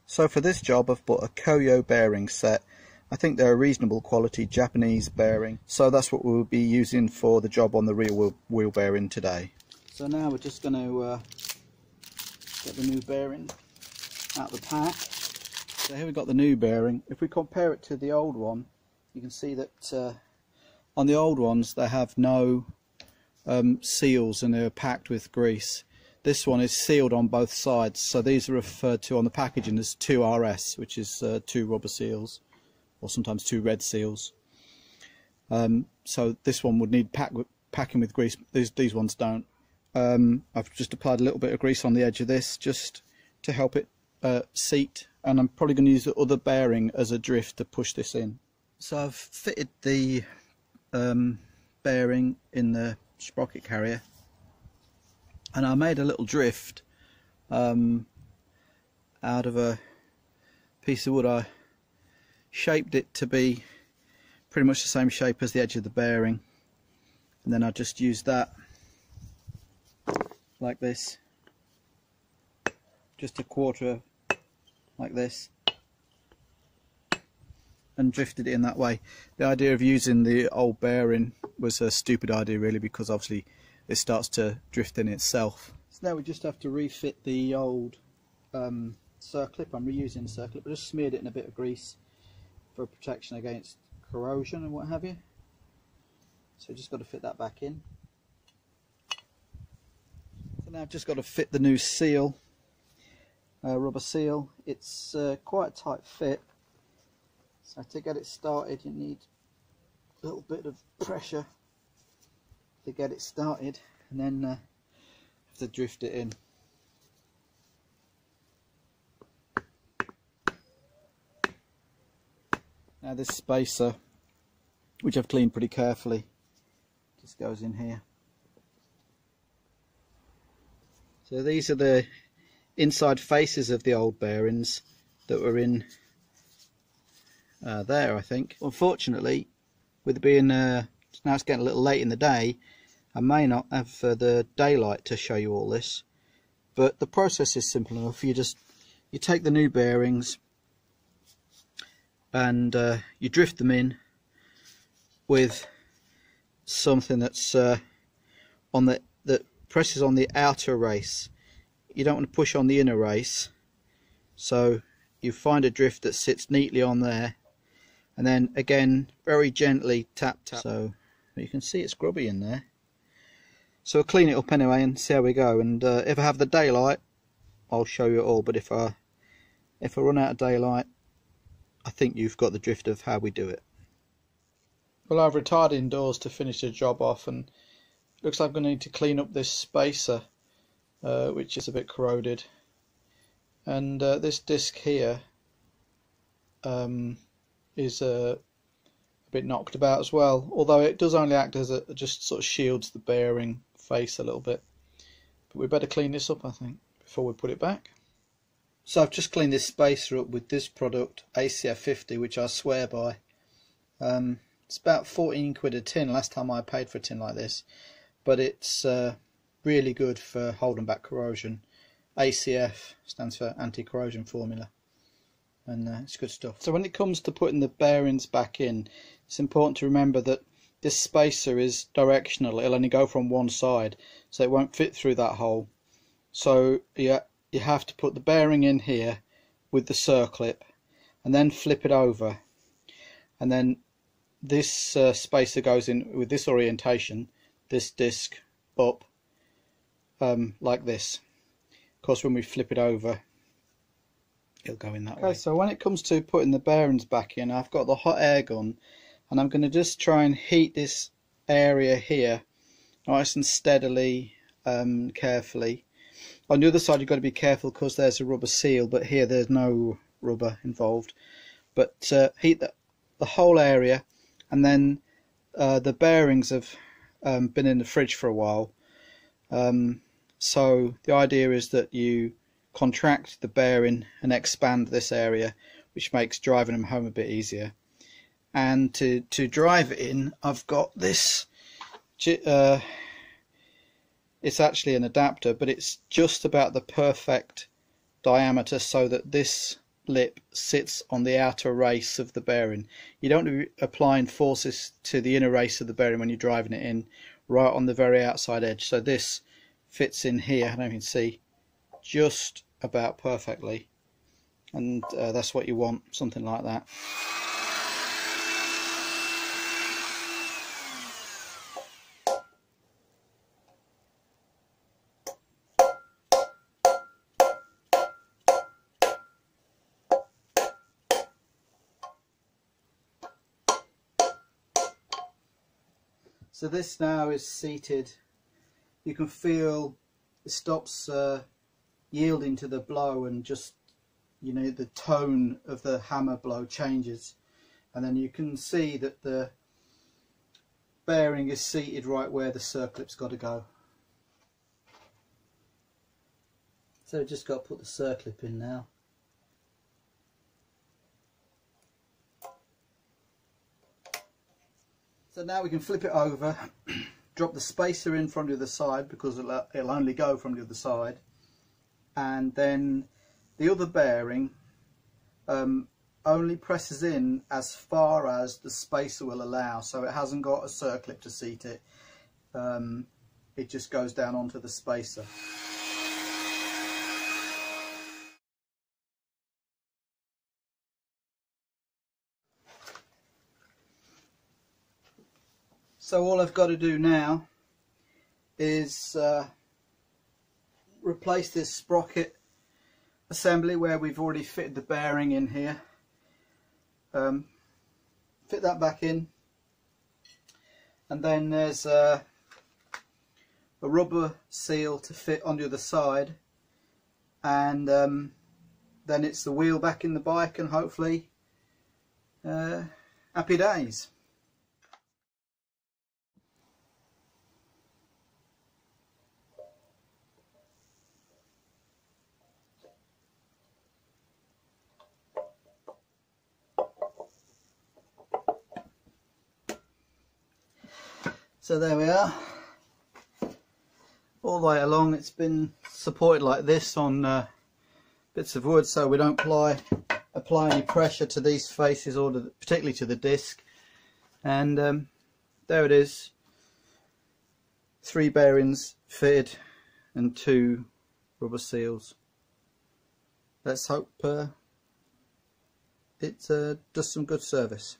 So for this job I've bought a Koyo bearing set. I think they're a reasonable quality Japanese bearing, so that's what we'll be using for the job on the rear wheel bearing today. So now we're just going to get the new bearing out of the pack. So here we've got the new bearing. If we compare it to the old one, you can see that on the old ones they have no seals and they're packed with grease. This one is sealed on both sides, so these are referred to on the packaging as 2RS, which is 2 rubber seals, or sometimes 2 red seals. So this one would need packing with grease. These ones don't. I've just applied a little bit of grease on the edge of this just to help it seat, and I'm probably going to use the other bearing as a drift to push this in. So I've fitted the bearing in the sprocket carrier, and I made a little drift out of a piece of wood. I shaped it to be pretty much the same shape as the edge of the bearing, and then I just used that like this, just a quarter like this, and drifted it in that way. The idea of using the old bearing was a stupid idea really, because obviously it starts to drift in itself. So now we just have to refit the old circlip. I'm reusing the circlip. I just smeared it in a bit of grease for protection against corrosion and what have you. So just got to fit that back in. So now I've just got to fit the new seal, rubber seal. It's quite a tight fit, so to get it started you need a little bit of pressure to get it started, and then have to drift it in. Now this spacer, which I've cleaned pretty carefully, just goes in here. So these are the inside faces of the old bearings that were in there, I think. Unfortunately, with it being now it's getting a little late in the day, I may not have the daylight to show you all this, but the process is simple enough. You take the new bearings and you drift them in with something that's that presses on the outer race. You don't want to push on the inner race, so you find a drift that sits neatly on there, and then again very gently tap. So you can see it's grubby in there, so I'll clean it up anyway and see how we go. And if I have the daylight I'll show you it all, but if I run out of daylight, I think you've got the drift of how we do it. Well, I've retired indoors to finish the job off, and it looks like I'm going to need to clean up this spacer, which is a bit corroded, and this disc here is a bit knocked about as well, although it does only act as just sort of shields the bearing face a little bit. But we better clean this up, I think, before we put it back. So I've just cleaned this spacer up with this product, ACF 50, which I swear by. It's about 14 quid a tin last time I paid for a tin like this, but it's really good for holding back corrosion. ACF stands for anti-corrosion formula, and it's good stuff. So when it comes to putting the bearings back in, it's important to remember that this spacer is directional. It'll only go from one side, so it won't fit through that hole. So you have to put the bearing in here with the circlip and then flip it over, and then this spacer goes in with this orientation, this disc up, like this. Of course, when we flip it over, it'll go in that way. Okay, so when it comes to putting the bearings back in, I've got the hot air gun, and I'm going to just try and heat this area here nice and steadily, carefully. On the other side you've got to be careful because there's a rubber seal, but here there's no rubber involved. But heat the whole area, and then the bearings have been in the fridge for a while, so the idea is that you contract the bearing and expand this area, which makes driving them home a bit easier. And to drive it in, I've got this, it's actually an adapter, but it's just about the perfect diameter so that this lip sits on the outer race of the bearing. You don't want to be applying forces to the inner race of the bearing when you're driving it in, right on the very outside edge. So this fits in here, I don't know if you can see, just about perfectly, and that's what you want, something like that. So this now is seated. You can feel it stops yielding to the blow, and just, you know, the tone of the hammer blow changes, and then you can see that the bearing is seated right where the circlip's got to go. So just got to put the circlip in now. So now we can flip it over, drop the spacer in from the other side, because it'll only go from the other side, and then the other bearing only presses in as far as the spacer will allow, so it hasn't got a circlip to seat it. It just goes down onto the spacer. So all I've got to do now is replace this sprocket assembly where we've already fitted the bearing in here. Fit that back in, and then there's a rubber seal to fit on the other side, and then it's the wheel back in the bike, and hopefully happy days. So there we are, all the way along it's been supported like this on bits of wood, so we don't apply any pressure to these faces, or particularly to the disc. And there it is, 3 bearings fitted and 2 rubber seals. Let's hope it does some good service.